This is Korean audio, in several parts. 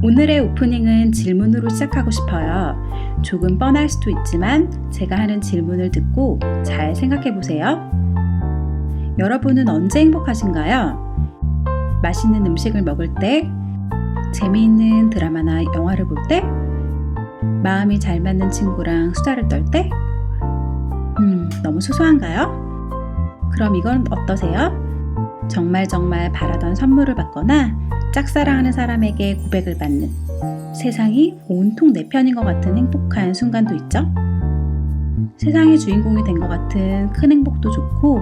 오늘의 오프닝은 질문으로 시작하고 싶어요. 조금 뻔할 수도 있지만 제가 하는 질문을 듣고 잘 생각해 보세요. 여러분은 언제 행복하신가요? 맛있는 음식을 먹을 때? 재미있는 드라마나 영화를 볼 때? 마음이 잘 맞는 친구랑 수다를 떨 때? 너무 소소한가요? 그럼 이건 어떠세요? 정말 바라던 선물을 받거나 짝사랑하는 사람에게 고백을 받는 세상이 온통 내 편인 것 같은 행복한 순간도 있죠? 세상의 주인공이 된 것 같은 큰 행복도 좋고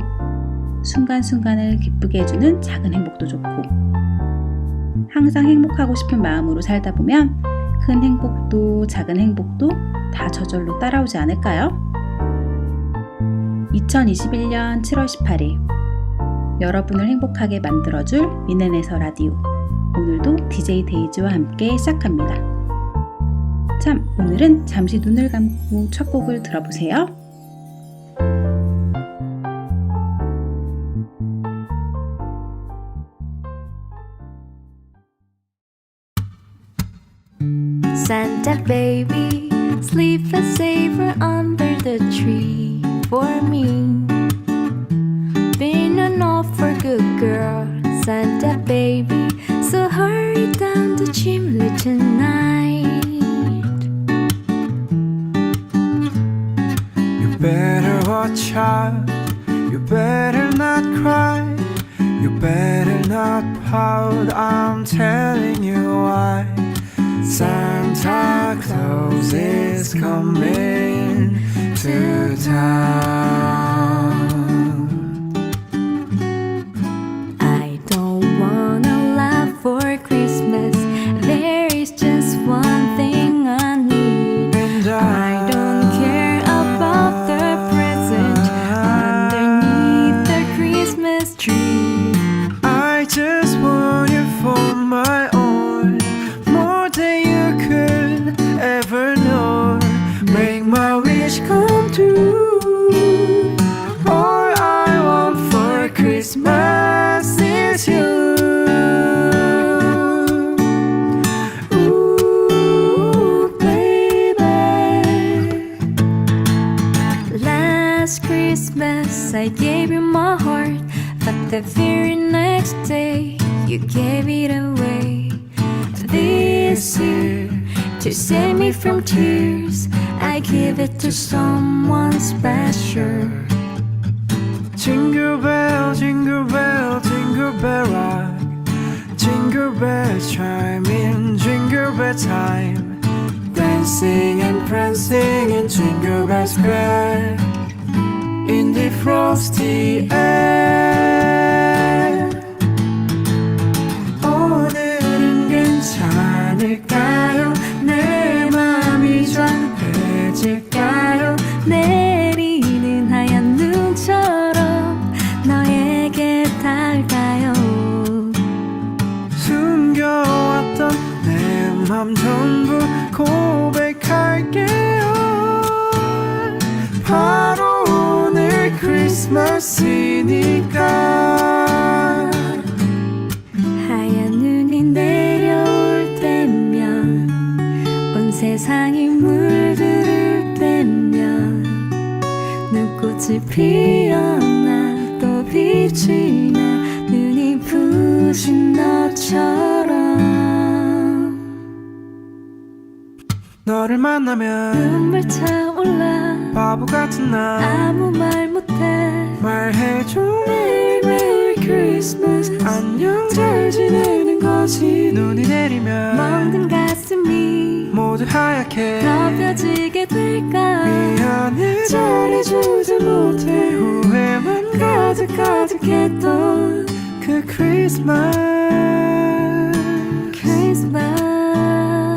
순간순간을 기쁘게 해주는 작은 행복도 좋고 항상 행복하고 싶은 마음으로 살다 보면 큰 행복도 작은 행복도 다 저절로 따라오지 않을까요? 2021년 7월 18일 여러분을 행복하게 만들어줄 미네네서 라디오 오늘도 DJ 데이지와 함께 시작합니다. 참, 오늘은 잠시 눈을 감고 첫 곡을 들어보세요. Santa baby, sleep and savor under the tree for me. Been an awful good girl, Santa baby, so hurry down the chimney tonight. You better watch out, you better not cry, you better not pout, I'm telling you why. Santa Claus is coming to town. I don't wanna laugh for Christmas, there is just one thing I need. And I don't care about the present underneath the Christmas tree. I just want you for my own, more than you could ever know. Make my wish come true. All I want for Christmas is you. Ooh, baby. Last Christmas I gave you my heart, but the very next day you gave it away. This year, to save me from tears, I give it to someone special. Jingle bell, jingle bell, jingle bell rock. Jingle bells chime in jingle bell time. Dancing and prancing in Jingle Bell Square. In the frosty air. 오늘은 괜찮을까요? 내 맘이 전해질까요? 내리는 하얀 눈처럼 너에게 닿을까요? 숨겨왔던 내 맘 전부 고백할게요. 바로 오늘 크리스마스니까. 하얀 눈이 내려올 때면 온 세상이 물들을 때면 눈꽃이 피어나 또 빛이 나 눈이 부신 너처럼 너를 만나면 눈물 차올라 바보 같은 날 아무 말 못해 말해줘. 매일매일 크리스마스 안녕 잘 지내는 거지. 눈이 내리면 멍든 가슴이 모두 하얗게 덮여지게 될까 미안해 잘해주지 못해. 후회만 가득했던 그 크리스마스.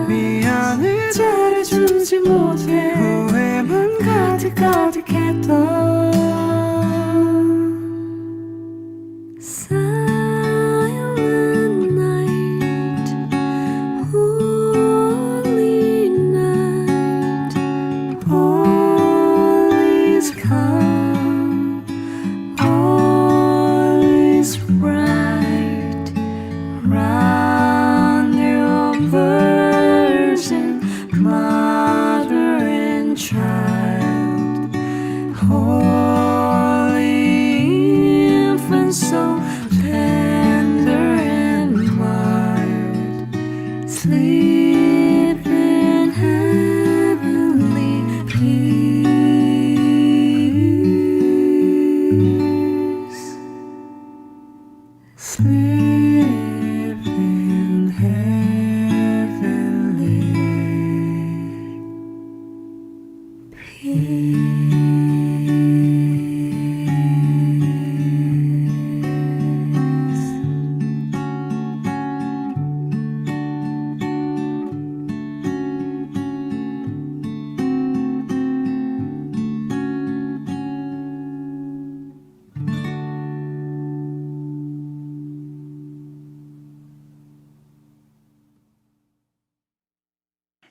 미안해 잘해주지 못해. 후회만 가득했던 Silent night, holy night, all is calm, all is bright round your birth.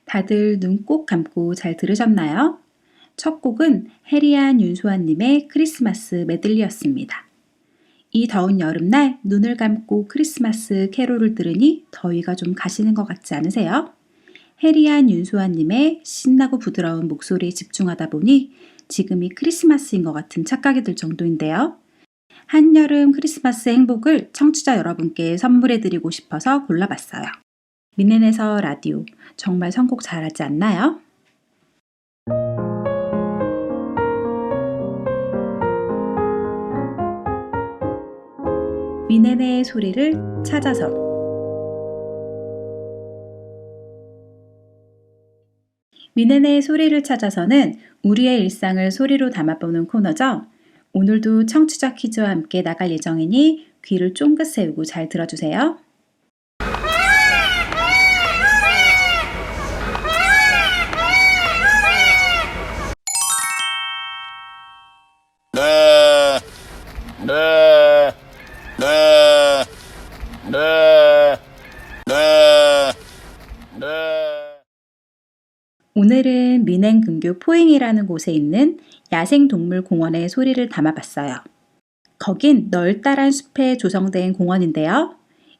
다들 눈 꼭 감고 잘 들으셨나요? 첫 곡은 해리안 윤소아님의 크리스마스 메들리였습니다. 이 더운 여름날 눈을 감고 크리스마스 캐롤을 들으니 더위가 좀 가시는 것 같지 않으세요? 해리안 윤소아님의 신나고 부드러운 목소리에 집중하다 보니 지금이 크리스마스인 것 같은 착각이 들 정도인데요. 한여름 크리스마스 행복을 청취자 여러분께 선물해드리고 싶어서 골라봤어요. 미넨에서 라디오 정말 선곡 잘하지 않나요? 미넨의 소리를 찾아서 미넨의 소리를 찾아서는 우리의 일상을 소리로 담아보는 코너죠. 오늘도 청취자 퀴즈와 함께 나갈 예정이니 귀를 쫑긋 세우고 잘 들어주세요. 오늘은 미넨 근교 포잉이라는 곳에 있는 야생동물공원의 소리를 담아봤어요. 거긴 널따란 숲에 조성된 공원인데요.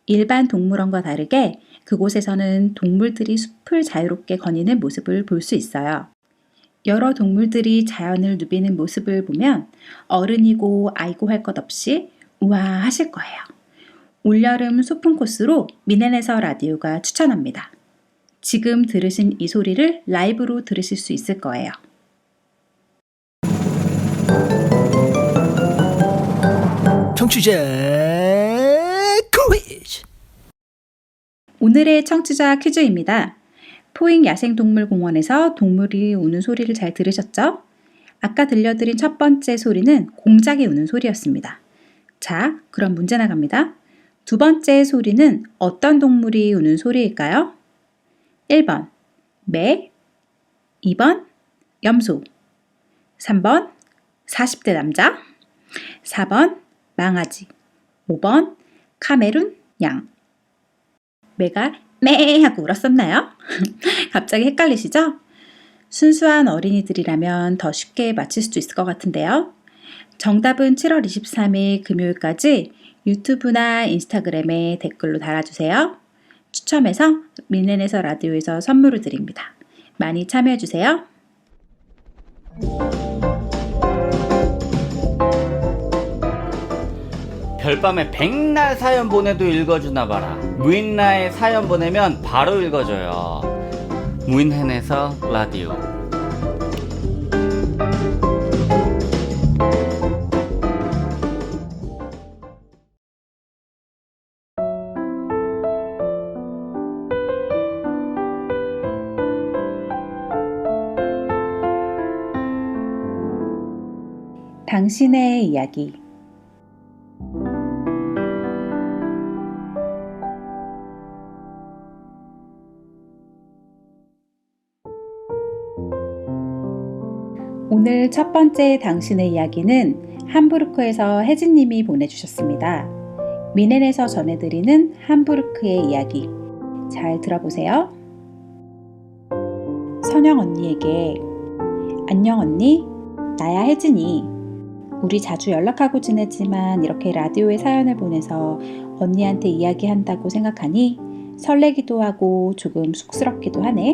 일반 동물원과 다르게 그곳에서는 동물들이 숲을 자유롭게 거니는 모습을 볼 수 있어요. 여러 동물들이 자연을 누비는 모습을 보면 어른이고 아이고 할 것 없이 우와 하실 거예요. 올여름 소풍 코스로 미넨에서 라디오가 추천합니다. 지금 들으신 이 소리를 라이브로 들으실 수 있을 거예요. 청취자 퀴즈. 오늘의 청취자 퀴즈입니다. 포잉 야생동물공원에서 동물이 우는 소리를 잘 들으셨죠? 아까 들려드린 첫 번째 소리는 공작이 우는 소리였습니다. 자, 그럼 문제 나갑니다. 두 번째 소리는 어떤 동물이 우는 소리일까요? 1번 매, 2번 염소, 3번 40대 남자, 4번 망아지, 5번 카메룬 양. 매가 매 하고 울었었나요? 갑자기 헷갈리시죠? 순수한 어린이들이라면 더 쉽게 맞힐 수도 있을 것 같은데요. 정답은 7월 23일 금요일까지 유튜브나 인스타그램에 댓글로 달아주세요. 추첨해서 미넨에서 라디오에서 선물을 드립니다. 많이 참여해주세요. 별밤에 백날 사연 보내도 읽어주나 봐라. 무인라에 사연 보내면 바로 읽어줘요. 무인헨에서 라디오. 당신의 이야기. 오늘 첫 번째 당신의 이야기는 함부르크에서 혜진님이 보내주셨습니다. 미넨에서 전해드리는 함부르크의 이야기. 잘 들어보세요. 선영 언니에게 안녕 언니, 나야 혜진이. 우리 자주 연락하고 지내지만 이렇게 라디오에 사연을 보내서 언니한테 이야기한다고 생각하니 설레기도 하고 조금 쑥스럽기도 하네.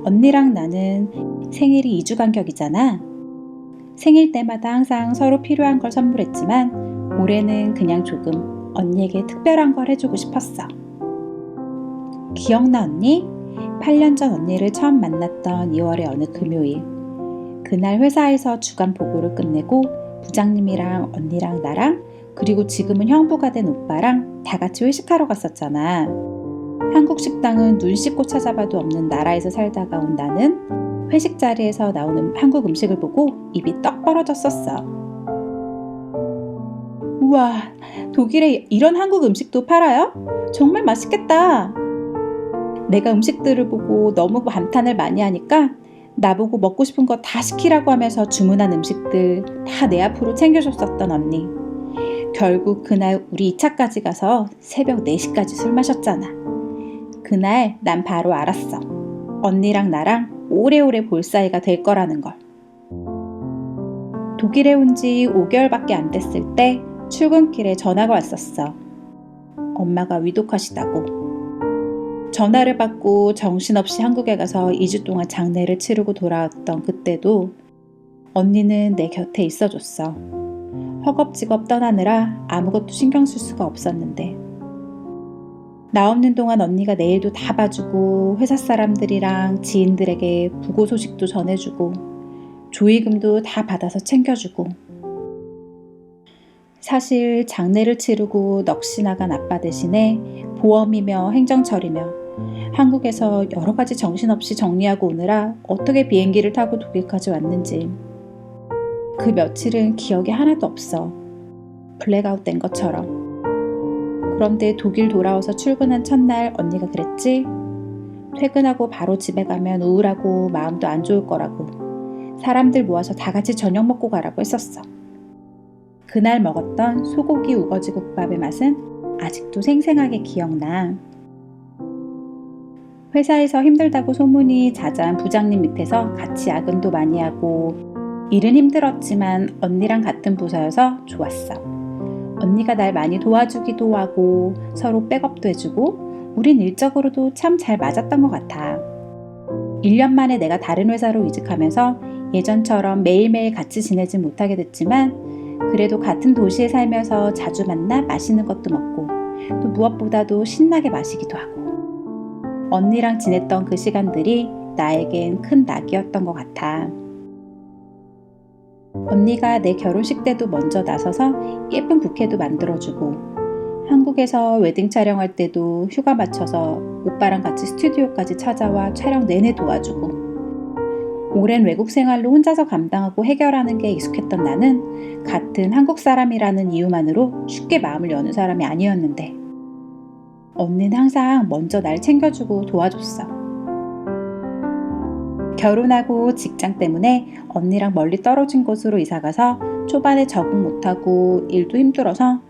언니랑 나는 생일이 2주 간격이잖아. 생일 때마다 항상 서로 필요한 걸 선물했지만 올해는 그냥 조금 언니에게 특별한 걸 해주고 싶었어. 기억나 언니? 8년 전 언니를 처음 만났던 2월의 어느 금요일. 그날 회사에서 주간 보고를 끝내고 부장님이랑 언니랑 나랑 그리고 지금은 형부가 된 오빠랑 다 같이 회식하러 갔었잖아. 한국 식당은 눈 씻고 찾아봐도 없는 나라에서 살다가 온 나는 회식 자리에서 나오는 한국 음식을 보고 입이 떡 벌어졌었어. 우와, 독일에 이런 한국 음식도 팔아요? 정말 맛있겠다. 내가 음식들을 보고 너무 감탄을 많이 하니까 나보고 먹고 싶은 거 다 시키라고 하면서 주문한 음식들 다 내 앞으로 챙겨줬었던 언니. 결국 그날 우리 2차까지 가서 새벽 4시까지 술 마셨잖아. 그날 난 바로 알았어. 언니랑 나랑 오래오래 볼 사이가 될 거라는 걸. 독일에 온 지 5개월밖에 안 됐을 때 출근길에 전화가 왔었어. 엄마가 위독하시다고. 전화를 받고 정신없이 한국에 가서 2주 동안 장례를 치르고 돌아왔던 그때도 언니는 내 곁에 있어줬어. 허겁지겁 떠나느라 아무것도 신경 쓸 수가 없었는데 나 없는 동안 언니가 내 일도 다 봐주고 회사 사람들이랑 지인들에게 부고 소식도 전해주고 조의금도 다 받아서 챙겨주고 사실 장례를 치르고 넋이 나간 아빠 대신에 보험이며 행정처리며 한국에서 여러 가지 정신없이 정리하고 오느라 어떻게 비행기를 타고 독일까지 왔는지 그 며칠은 기억이 하나도 없어. 블랙아웃 된 것처럼. 그런데 독일 돌아와서 출근한 첫날 언니가 그랬지? 퇴근하고 바로 집에 가면 우울하고 마음도 안 좋을 거라고. 사람들 모아서 다 같이 저녁 먹고 가라고 했었어. 그날 먹었던 소고기 우거지 국밥의 맛은 아직도 생생하게 기억나. 회사에서 힘들다고 소문이 자자한 부장님 밑에서 같이 야근도 많이 하고 일은 힘들었지만 언니랑 같은 부서여서 좋았어. 언니가 날 많이 도와주기도 하고 서로 백업도 해주고 우린 일적으로도 참 잘 맞았던 것 같아. 1년 만에 내가 다른 회사로 이직하면서 예전처럼 매일매일 같이 지내진 못하게 됐지만 그래도 같은 도시에 살면서 자주 만나 맛있는 것도 먹고 또 무엇보다도 신나게 마시기도 하고 언니랑 지냈던 그 시간들이 나에겐 큰 낙이었던 것 같아. 언니가 내 결혼식 때도 먼저 나서서 예쁜 부케도 만들어주고 한국에서 웨딩 촬영할 때도 휴가 맞춰서 오빠랑 같이 스튜디오까지 찾아와 촬영 내내 도와주고 오랜 외국 생활로 혼자서 감당하고 해결하는 게 익숙했던 나는 같은 한국 사람이라는 이유만으로 쉽게 마음을 여는 사람이 아니었는데 언니는 항상 먼저 날 챙겨주고 도와줬어. 결혼하고 직장 때문에 언니랑 멀리 떨어진 곳으로 이사가서 초반에 적응 못하고 일도 힘들어서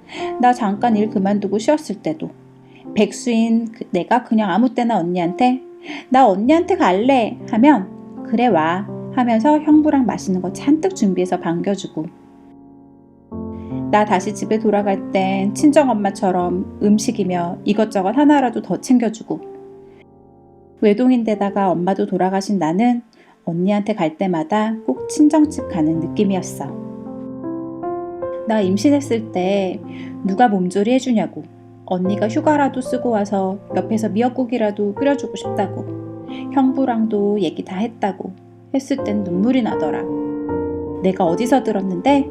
나 잠깐 일 그만두고 쉬었을 때도 백수인 내가 그냥 아무 때나 언니한테 나 언니한테 갈래 하면 그래 와 하면서 형부랑 맛있는 거 잔뜩 준비해서 반겨주고 나 다시 집에 돌아갈 땐 친정엄마처럼 음식이며 이것저것 하나라도 더 챙겨주고 외동인데다가 엄마도 돌아가신 나는 언니한테 갈 때마다 꼭 친정집 가는 느낌이었어. 나 임신했을 때 누가 몸조리 해주냐고 언니가 휴가라도 쓰고 와서 옆에서 미역국이라도 끓여주고 싶다고 형부랑도 얘기 다 했다고 했을 땐 눈물이 나더라. 내가 어디서 들었는데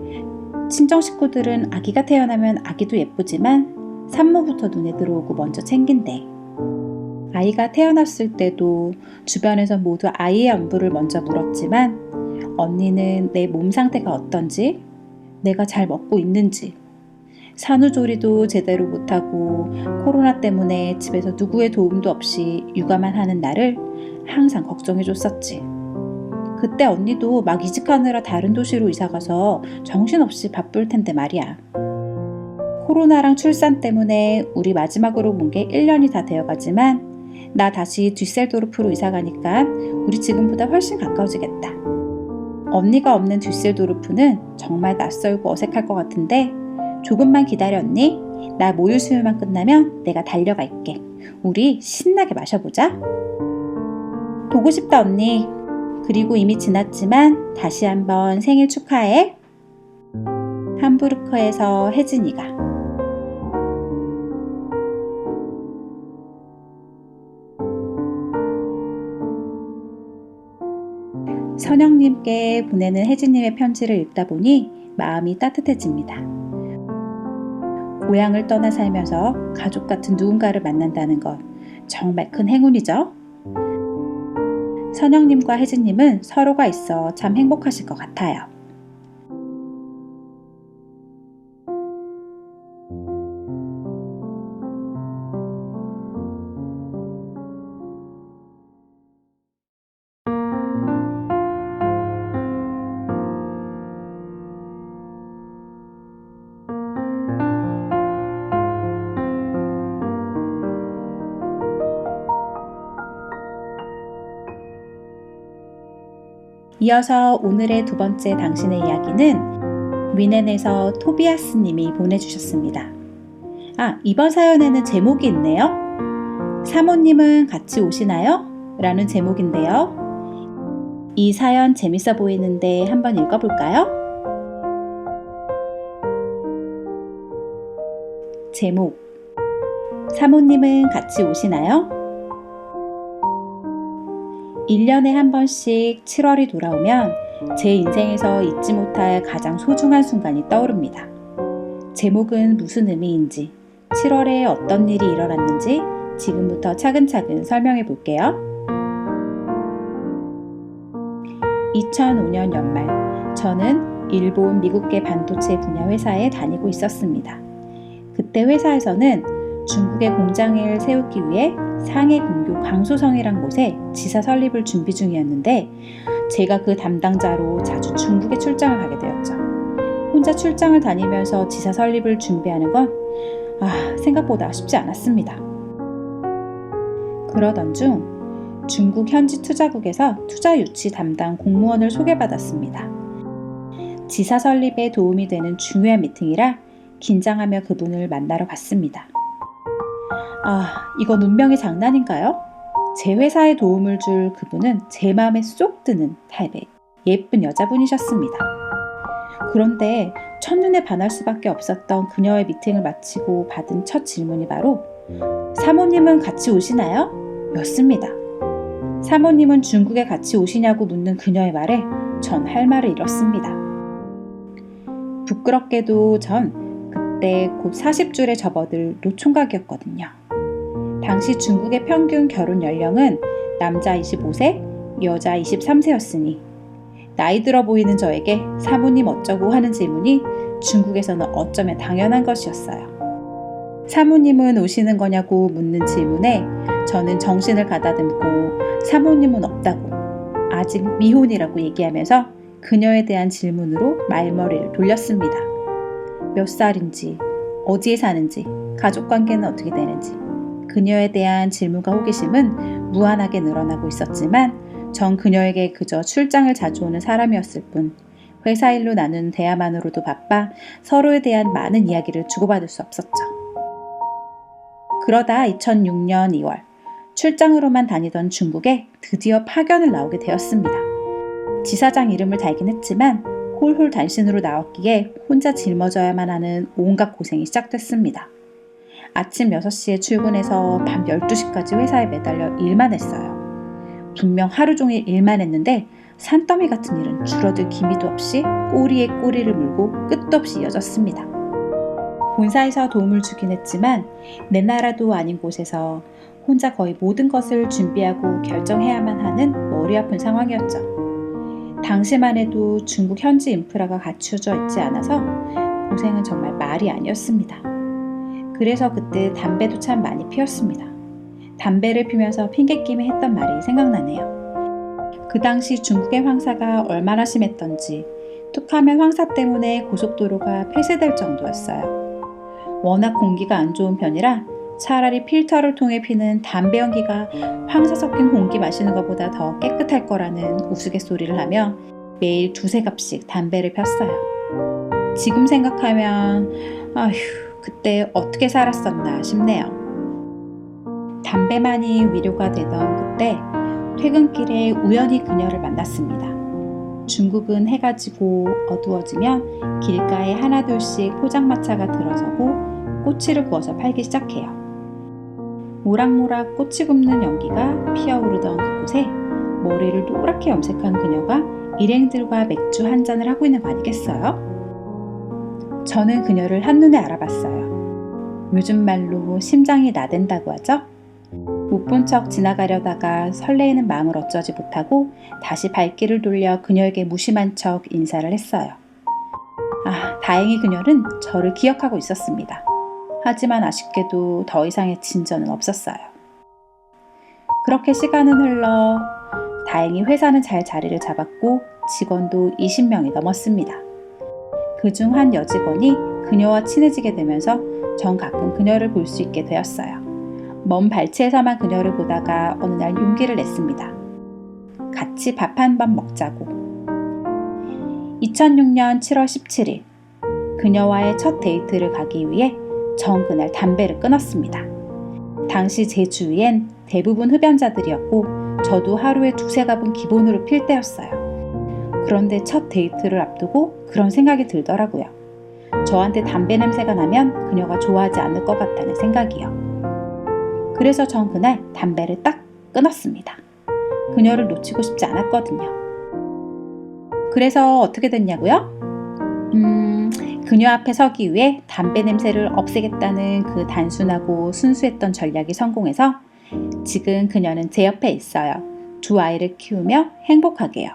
친정 식구들은 아기가 태어나면 아기도 예쁘지만 산모부터 눈에 들어오고 먼저 챙긴대. 아이가 태어났을 때도 주변에서 모두 아이의 안부를 먼저 물었지만 언니는 내 몸 상태가 어떤지, 내가 잘 먹고 있는지, 산후조리도 제대로 못하고 코로나 때문에 집에서 누구의 도움도 없이 육아만 하는 나를 항상 걱정해줬었지. 그때 언니도 막 이직하느라 다른 도시로 이사가서 정신없이 바쁠 텐데 말이야. 코로나랑 출산 때문에 우리 마지막으로 본 게 1년이 다 되어가지만 나 다시 듀셀도르프로 이사가니까 우리 지금보다 훨씬 가까워지겠다. 언니가 없는 듀셀도르프는 정말 낯설고 어색할 것 같은데 조금만 기다려 언니. 나 모유 수유만 끝나면 내가 달려갈게. 우리 신나게 마셔보자. 보고 싶다 언니. 그리고 이미 지났지만 다시 한번 생일 축하해. 함부르크에서 혜진이가. 선영님께 보내는 혜진님의 편지를 읽다 보니 마음이 따뜻해집니다. 고향을 떠나 살면서 가족 같은 누군가를 만난다는 것 정말 큰 행운이죠. 선영님과 혜진님은 서로가 있어 참 행복하실 것 같아요. 이어서 오늘의 두 번째 당신의 이야기는 윈넨에서 토비아스님이 보내주셨습니다. 이번 사연에는 제목이 있네요. 사모님은 같이 오시나요? 라는 제목인데요. 이 사연 재밌어 보이는데 한번 읽어볼까요? 제목: 사모님은 같이 오시나요? 1년에 한 번씩 7월이 돌아오면 제 인생에서 잊지 못할 가장 소중한 순간이 떠오릅니다. 제목은 무슨 의미인지, 7월에 어떤 일이 일어났는지 지금부터 차근차근 설명해 볼게요. 2005년 연말, 저는 일본 미국계 반도체 분야 회사에 다니고 있었습니다. 그때 회사에서는 중국의 공장을 세우기 위해 상해 근교 강소성이란 곳에 지사 설립을 준비 중이었는데 제가 그 담당자로 자주 중국에 출장을 가게 되었죠. 혼자 출장을 다니면서 지사 설립을 준비하는 건 생각보다 쉽지 않았습니다. 그러던 중 중국 현지 투자국에서 투자 유치 담당 공무원을 소개받았습니다. 지사 설립에 도움이 되는 중요한 미팅이라 긴장하며 그분을 만나러 갔습니다. 이건 운명의 장난인가요? 제 회사에 도움을 줄 그분은 제 마음에 쏙 드는 타입의 예쁜 여자분이셨습니다. 그런데 첫눈에 반할 수밖에 없었던 그녀의 미팅을 마치고 받은 첫 질문이 바로 사모님은 같이 오시나요? 였습니다. 사모님은 중국에 같이 오시냐고 묻는 그녀의 말에 전 할 말을 잃었습니다. 부끄럽게도 전 그때 곧 40줄에 접어들 노총각이었거든요. 당시 중국의 평균 결혼 연령은 남자 25세, 여자 23세였으니 나이 들어 보이는 저에게 사모님 어쩌고 하는 질문이 중국에서는 어쩌면 당연한 것이었어요. 사모님은 오시는 거냐고 묻는 질문에 저는 정신을 가다듬고 사모님은 없다고, 아직 미혼이라고 얘기하면서 그녀에 대한 질문으로 말머리를 돌렸습니다. 몇 살인지, 어디에 사는지, 가족관계는 어떻게 되는지. 그녀에 대한 질문과 호기심은 무한하게 늘어나고 있었지만 전 그녀에게 그저 출장을 자주 오는 사람이었을 뿐 회사 일로 나눈 대화만으로도 바빠 서로에 대한 많은 이야기를 주고받을 수 없었죠. 그러다 2006년 2월 출장으로만 다니던 중국에 드디어 파견을 나오게 되었습니다. 지사장 이름을 달긴 했지만 홀홀 단신으로 나왔기에 혼자 짊어져야만 하는 온갖 고생이 시작됐습니다. 아침 6시에 출근해서 밤 12시까지 회사에 매달려 일만 했어요. 분명 하루 종일 일만 했는데 산더미 같은 일은 줄어들 기미도 없이 꼬리에 꼬리를 물고 끝도 없이 이어졌습니다. 본사에서 도움을 주긴 했지만 내 나라도 아닌 곳에서 혼자 거의 모든 것을 준비하고 결정해야만 하는 머리 아픈 상황이었죠. 당시만 해도 중국 현지 인프라가 갖춰져 있지 않아서 고생은 정말 말이 아니었습니다. 그래서 그때 담배도 참 많이 피웠습니다. 담배를 피면서 핑계끼며 했던 말이 생각나네요. 그 당시 중국의 황사가 얼마나 심했던지 툭하면 황사 때문에 고속도로가 폐쇄될 정도였어요. 워낙 공기가 안 좋은 편이라 차라리 필터를 통해 피는 담배 연기가 황사 섞인 공기 마시는 것보다 더 깨끗할 거라는 우스갯소리를 하며 매일 2-3갑씩 담배를 폈어요. 지금 생각하면 그때 어떻게 살았었나 싶네요. 담배만이 위로가 되던 그때 퇴근길에 우연히 그녀를 만났습니다. 중국은 해가 지고 어두워지면 길가에 하나둘씩 포장마차가 들어서고 꼬치를 구워서 팔기 시작해요. 모락모락 꼬치 굽는 연기가 피어오르던 그곳에 머리를 노랗게 염색한 그녀가 일행들과 맥주 한 잔을 하고 있는 거 아니겠어요? 저는 그녀를 한눈에 알아봤어요. 요즘 말로 심장이 나댄다고 하죠? 못 본 척 지나가려다가 설레이는 마음을 어쩌지 못하고 다시 발길을 돌려 그녀에게 무심한 척 인사를 했어요. 다행히 그녀는 저를 기억하고 있었습니다. 하지만 아쉽게도 더 이상의 진전은 없었어요. 그렇게 시간은 흘러 다행히 회사는 잘 자리를 잡았고 직원도 20명이 넘었습니다. 그중 한 여직원이 그녀와 친해지게 되면서 전 가끔 그녀를 볼 수 있게 되었어요. 먼 발치에서만 그녀를 보다가 어느 날 용기를 냈습니다. 같이 밥 한 번 먹자고. 2006년 7월 17일 그녀와의 첫 데이트를 가기 위해 전 그날 담배를 끊었습니다. 당시 제 주위엔 대부분 흡연자들이었고 저도 하루에 2-3갑은 기본으로 필 때였어요. 그런데 첫 데이트를 앞두고 그런 생각이 들더라고요. 저한테 담배 냄새가 나면 그녀가 좋아하지 않을 것 같다는 생각이요. 그래서 전 그날 담배를 딱 끊었습니다. 그녀를 놓치고 싶지 않았거든요. 그래서 어떻게 됐냐고요? 그녀 앞에 서기 위해 담배 냄새를 없애겠다는 그 단순하고 순수했던 전략이 성공해서 지금 그녀는 제 옆에 있어요. 2 아이를 키우며 행복하게요.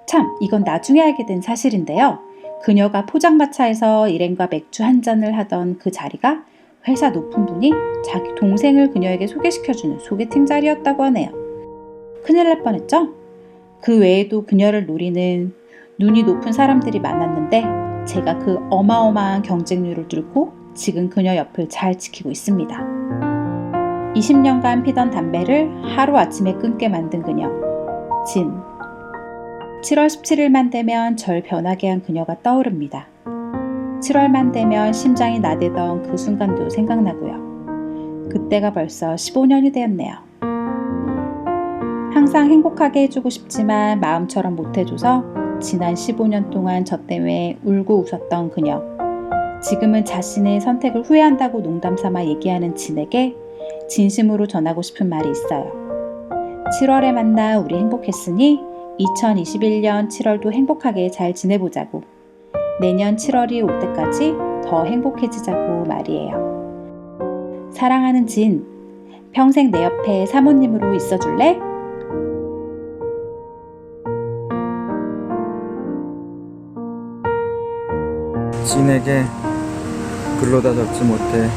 참, 이건 나중에 알게 된 사실인데요. 그녀가 포장마차에서 일행과 맥주 한 잔을 하던 그 자리가 회사 높은 분이 자기 동생을 그녀에게 소개시켜주는 소개팅 자리였다고 하네요. 큰일 날 뻔했죠? 그 외에도 그녀를 노리는 눈이 높은 사람들이 많았는데 제가 그 어마어마한 경쟁률을 뚫고 지금 그녀 옆을 잘 지키고 있습니다. 20년간 피던 담배를 하루아침에 끊게 만든 그녀, 진. 7월 17일만 되면 절 변하게 한 그녀가 떠오릅니다. 7월만 되면 심장이 나대던 그 순간도 생각나고요. 그때가 벌써 15년이 되었네요. 항상 행복하게 해주고 싶지만 마음처럼 못해줘서 지난 15년 동안 저 때문에 울고 웃었던 그녀. 지금은 자신의 선택을 후회한다고 농담삼아 얘기하는 진에게 진심으로 전하고 싶은 말이 있어요. 7월에 만나 우리 행복했으니 2021년 7월도 행복하게 잘 지내보자고. 내년 7월이 올 때까지 더 행복해지자고 말이에요. 사랑하는 진, 평생 내 옆에 사모님으로 있어줄래? 진에게 글로다 적지 못해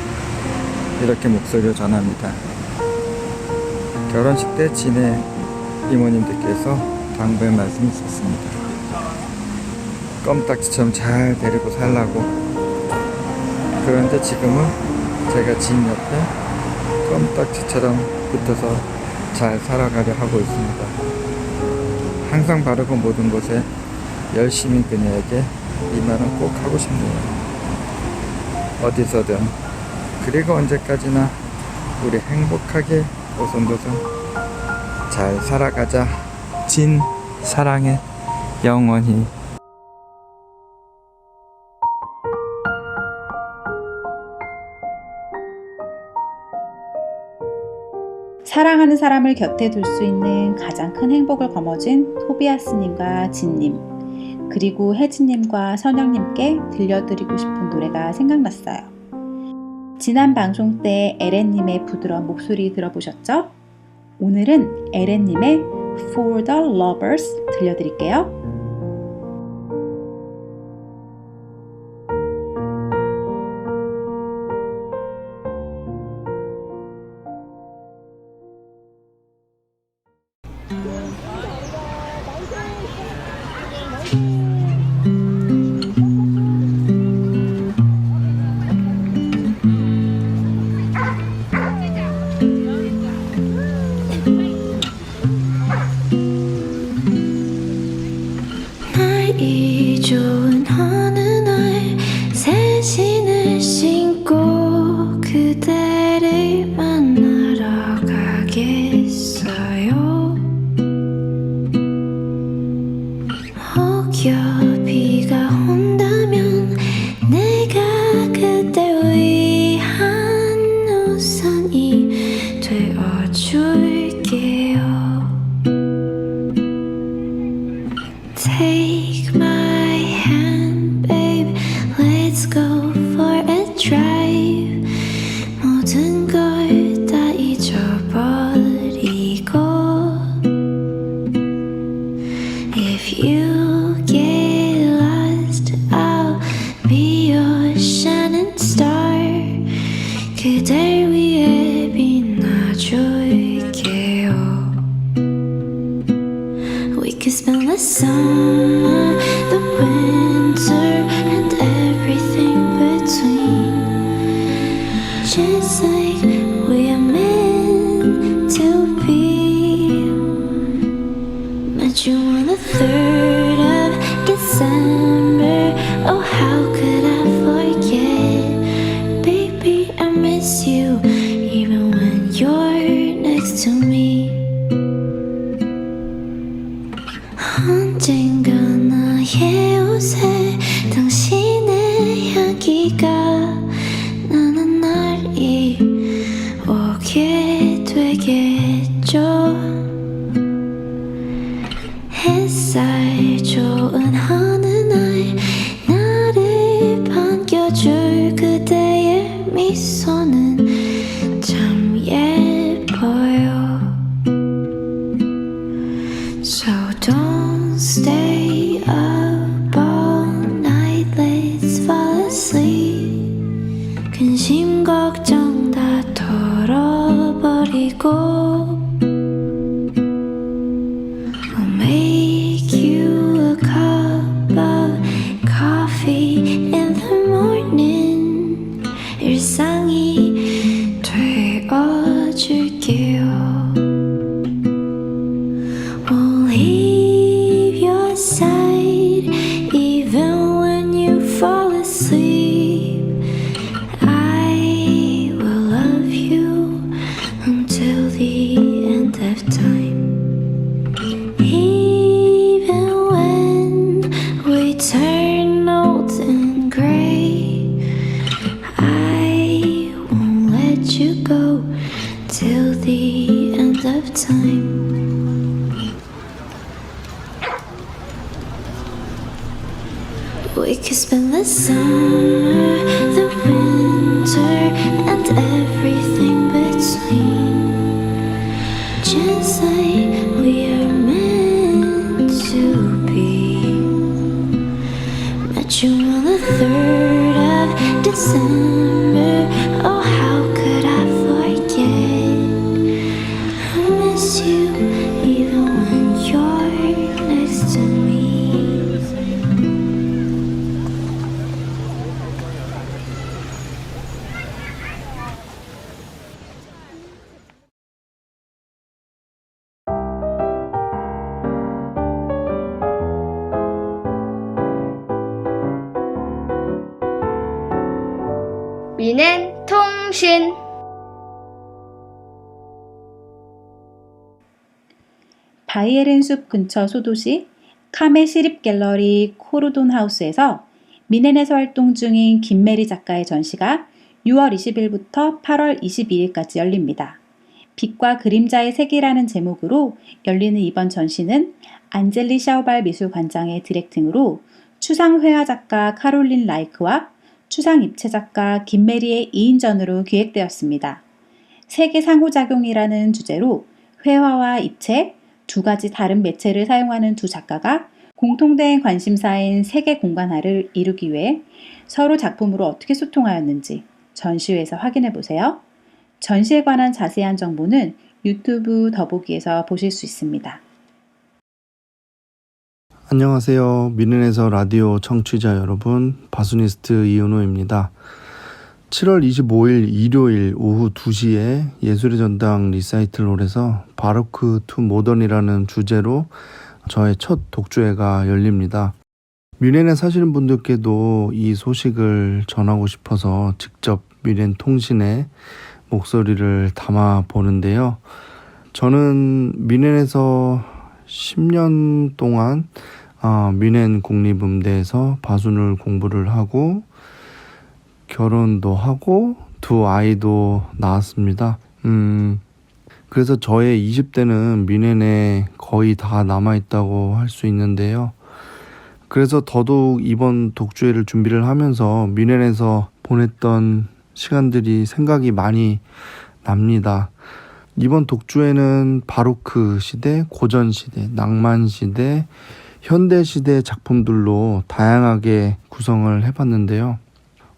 이렇게 목소리를 전합니다. 결혼식 때 진의 이모님들께서 당부의 말씀이 있었습니다. 껌딱지처럼 잘 데리고 살라고. 그런데 지금은 제가 진 옆에 껌딱지처럼 붙어서 잘 살아가려 하고 있습니다. 항상 바르고 모든 곳에 열심히 그녀에게 이 말은 꼭 하고 싶네요. 어디서든 그리고 언제까지나 우리 행복하게 오손도손 잘 살아가자. 진 사랑해 영원히. 사랑하는 사람을 곁에 둘 수 있는 가장 큰 행복을 거머쥔 토비아스님과 진님, 그리고 혜진님과 선영님께 들려드리고 싶은 노래가 생각났어요. 지난 방송 때 에렌님의 부드러운 목소리 들어보셨죠? 오늘은 에렌님의 For the Lovers 들려드릴게요. 날이 좋은 어느 날 새 신을 신고 그대를 만나러 가겠어요. 혹여 비가 온다면 내가 그댈 위한 우산이 되어줄게요. Take my hand, babe, let's go for a drive. 모든 걸 다 you get lost, I'll be your shining star. 그댈 위해 빛나줄게요. We could spend the summer, the winter, and everything between, just like we are meant to be. Met you on the 3rd of December. Oh, how could I forget? Baby, I miss you even when you're next to me. 언젠가 나의 옷에 당신의 향기가 나는 날이 오게 되겠죠. 햇살 좋은 어느 날 나를 반겨줄 그대의 미소는 참 예뻐요. So don't stay up all night, let's fall asleep. 근심 걱정 다 털어버리고 I'll make you a cup of coffee in the morning. 일상이 되어줄게요. Won't leave your side even when you fall asleep. I will love you until the end of time. Even when we turn old and gray, I won't let you go till the end of time. We could spend the summer, the winter, and everything between, just like we are meant to be. Met you on the 3rd of December. Oh, how could I forget? I miss you even when you're next to me. 미넨 통신. 바이에른 숲 근처 소도시 카메 시립 갤러리 코르돈 하우스에서 미넨에서 활동 중인 김메리 작가의 전시가 6월 20일부터 8월 22일까지 열립니다. 빛과 그림자의 세계라는 제목으로 열리는 이번 전시는 안젤리 샤우발 미술관장의 디렉팅으로 추상 회화 작가 카롤린 라이크와 추상 입체 작가 김메리의 2인전으로 기획되었습니다. 세계 상호작용이라는 주제로 회화와 입체, 두 가지 다른 매체를 사용하는 두 작가가 공통된 관심사인 세계 공간화를 이루기 위해 서로 작품으로 어떻게 소통하였는지 전시회에서 확인해 보세요. 전시에 관한 자세한 정보는 유튜브 더보기에서 보실 수 있습니다. 안녕하세요. 미넨에서 라디오 청취자 여러분, 바수니스트 이은호입니다. 7월 25일 일요일 오후 2시에 예술의 전당 리사이틀홀에서 바로크 투 모던이라는 주제로 저의 첫 독주회가 열립니다. 미넨에 사시는 분들께도 이 소식을 전하고 싶어서 직접 미넨 통신에 목소리를 담아 보는데요. 저는 미넨에서 10년 동안 미넨 국립음대에서 바순을 공부를 하고 결혼도 하고 두 아이도 낳았습니다. 그래서 저의 20대는 미넨에 거의 다 남아있다고 할 수 있는데요. 그래서 더더욱 이번 독주회를 준비를 하면서 미넨에서 보냈던 시간들이 생각이 많이 납니다. 이번 독주회는 바로크 시대, 고전 시대, 낭만 시대, 현대시대 작품들로 다양하게 구성을 해봤는데요.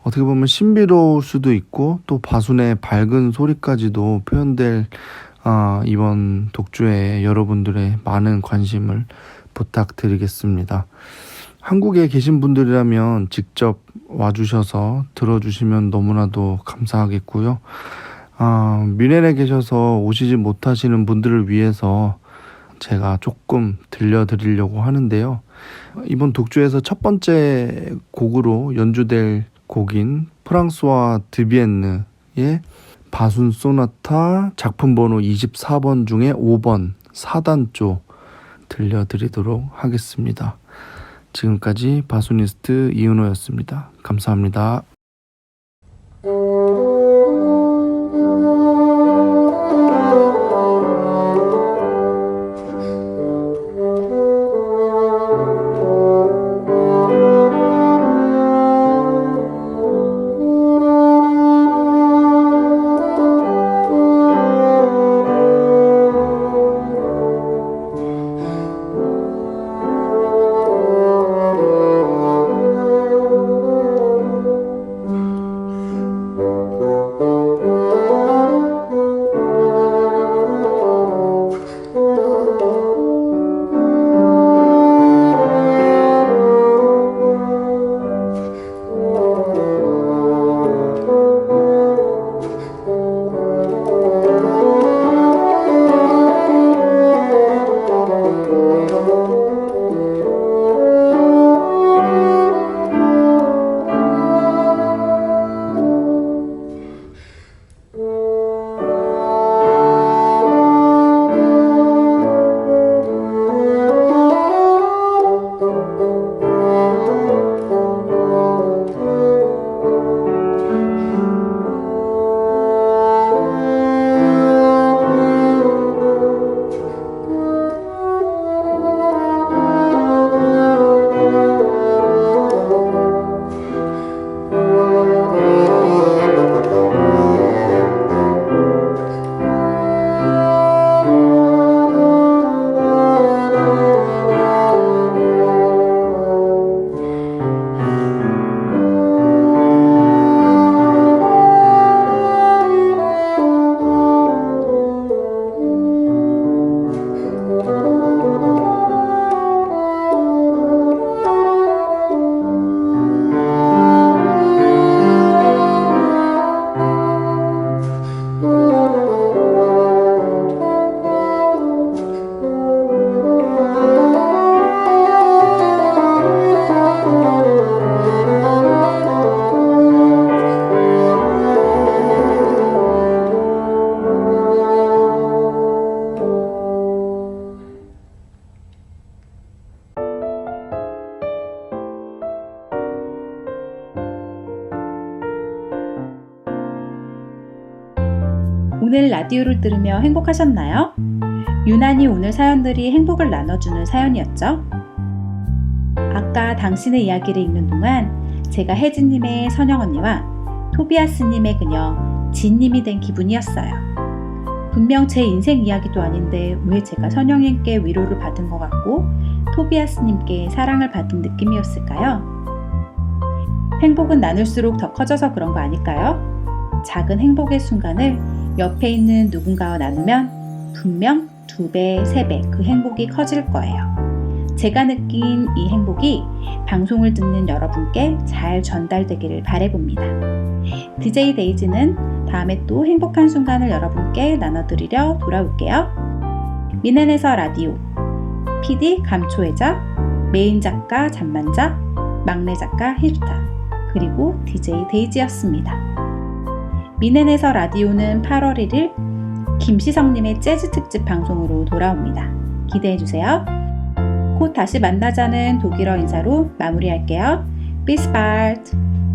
어떻게 보면 신비로울 수도 있고 또 바순의 밝은 소리까지도 표현될 이번 독주에 여러분들의 많은 관심을 부탁드리겠습니다. 한국에 계신 분들이라면 직접 와주셔서 들어주시면 너무나도 감사하겠고요. 뮌헨에 계셔서 오시지 못하시는 분들을 위해서 제가 조금 들려드리려고 하는데요. 이번 독주에서 첫 번째 곡으로 연주될 곡인 프랑스와 드비엔느의 바순 소나타 작품 번호 24번 중에 5번 4단조 들려드리도록 하겠습니다. 지금까지 바수니스트 이은호였습니다. 감사합니다. 오늘 라디오를 들으며 행복하셨나요? 유난히 오늘 사연들이 행복을 나눠주는 사연이었죠? 아까 당신의 이야기를 읽는 동안 제가 혜진님의 선영 언니와 토비아스님의 그녀 진님이 된 기분이었어요. 분명 제 인생 이야기도 아닌데 왜 제가 선영님께 위로를 받은 것 같고 토비아스님께 사랑을 받은 느낌이었을까요? 행복은 나눌수록 더 커져서 그런 거 아닐까요? 작은 행복의 순간을 옆에 있는 누군가와 나누면 분명 2배, 3배 그 행복이 커질 거예요. 제가 느낀 이 행복이 방송을 듣는 여러분께 잘 전달되기를 바라봅니다. DJ 데이지는 다음에 또 행복한 순간을 여러분께 나눠드리려 돌아올게요. 뮌헨에서 라디오 PD 감초회자, 메인 작가 잠만자, 막내 작가 히루타, 그리고 DJ 데이지였습니다. 뮌헨에서 라디오는 8월 1일 김시성님의 재즈 특집 방송으로 돌아옵니다. 기대해주세요. 곧 다시 만나자는 독일어 인사로 마무리할게요. Bis bald!